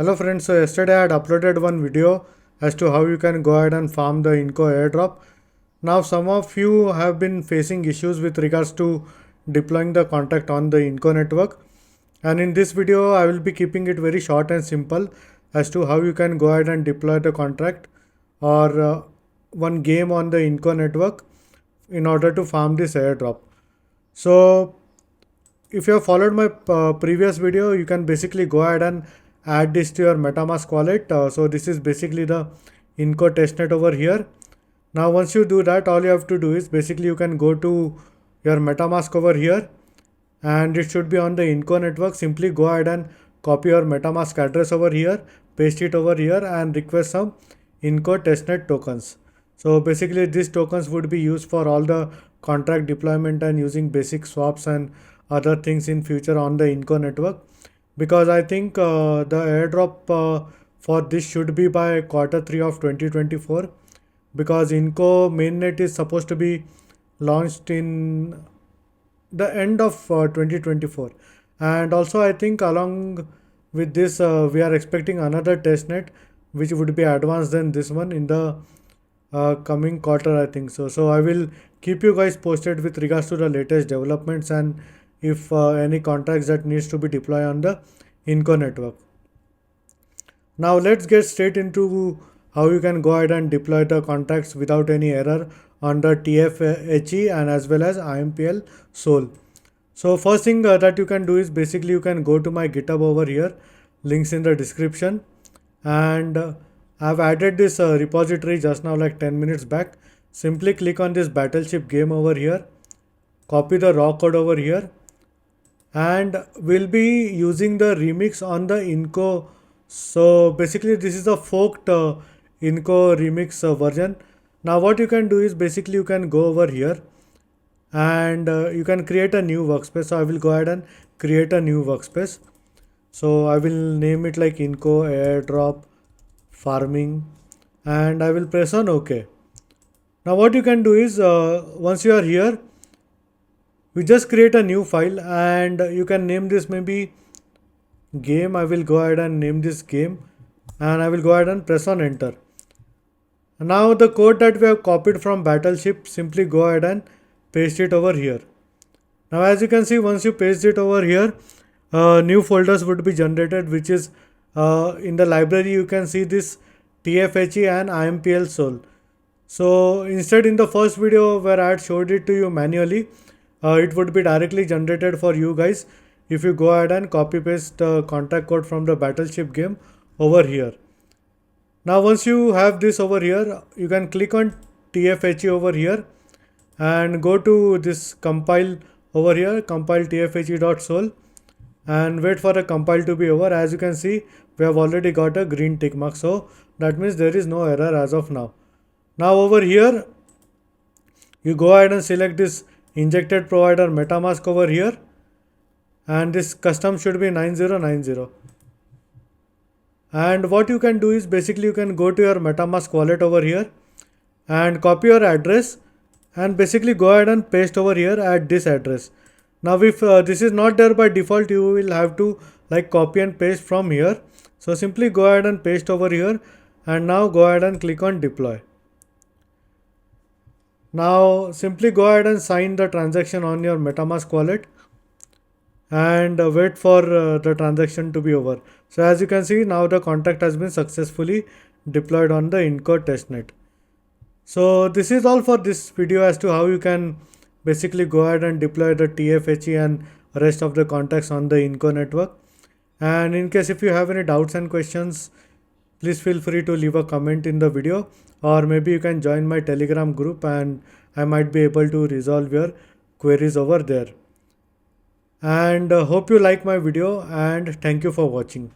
Hello friends, so yesterday I had uploaded one video as to how you can go ahead and farm the Inco airdrop. Now some of you have been facing issues with regards to deploying the contract on the Inco network, and in this video I will be keeping it very short and simple as to how you can go ahead and deploy the contract or one game on the Inco network in order to farm this airdrop. So if you have followed my previous video, you can basically go ahead and add this to your MetaMask wallet. So this is basically the Inco testnet over here. Now once you do that, all you have to do is basically you can go to your MetaMask over here, and it should be on the Inco network. Simply go ahead and copy your MetaMask address over here, paste it over here, and request some Inco testnet tokens. So basically these tokens would be used for all the contract deployment and using basic swaps and other things in future on the Inco network, because I think the airdrop for this should be by Q3 of 2024, because Inco mainnet is supposed to be launched in the end of 2024. And also I think along with this we are expecting another testnet which would be advanced than this one in the coming quarter, I think so I will keep you guys posted with regards to the latest developments and if any contracts that needs to be deployed on the Inco network. Now let's get straight into how you can go ahead and deploy the contracts without any error on the TFHE and as well as IMPL Sol. So first thing that you can do is basically you can go to my GitHub over here, links in the description, and I've added this repository just now like 10 minutes back. Simply click on this battleship game over here, copy the raw code over here, and we'll be using the remix on the Inco. So basically this is a forked Inco remix version. Now what you can do is basically you can go over here and you can create a new workspace. So I will go ahead and create a new workspace. So I will name it like Inco airdrop farming, and I will press on OK. Now what you can do is once you are here, we just create a new file and you can name this maybe game. I will go ahead and name this game, and I will go ahead and press on enter. Now the code that we have copied from Battleship, simply go ahead and paste it over here. Now as you can see, once you paste it over here, new folders would be generated, which is in the library you can see this TFHE and IMPL Sol. So instead, in the first video where I had showed it to you manually, it would be directly generated for you guys if you go ahead and copy paste the contract code from the Battleship game over here. Now once you have this over here, you can click on TFHE over here and go to this compile over here, compile tfhe.sol, and wait for the compile to be over. As you can see, we have already got a green tick mark, so that means there is no error as of now. Now over here, you go ahead and select this injected provider MetaMask over here, and this custom should be 9090. And what you can do is basically you can go to your MetaMask wallet over here and copy your address and basically go ahead and paste over here at this address. Now if this is not there by default, you will have to like copy and paste from here. So simply go ahead and paste over here, and now go ahead and click on deploy. Now simply go ahead and sign the transaction on your MetaMask wallet and wait for the transaction to be over. So as you can see, now the contract has been successfully deployed on the Inco testnet. So this is all for this video as to how you can basically go ahead and deploy the TFHE and rest of the contracts on the Inco network. And in case if you have any doubts and questions, please feel free to leave a comment in the video, or maybe you can join my Telegram group and I might be able to resolve your queries over there. And hope you like my video, and thank you for watching.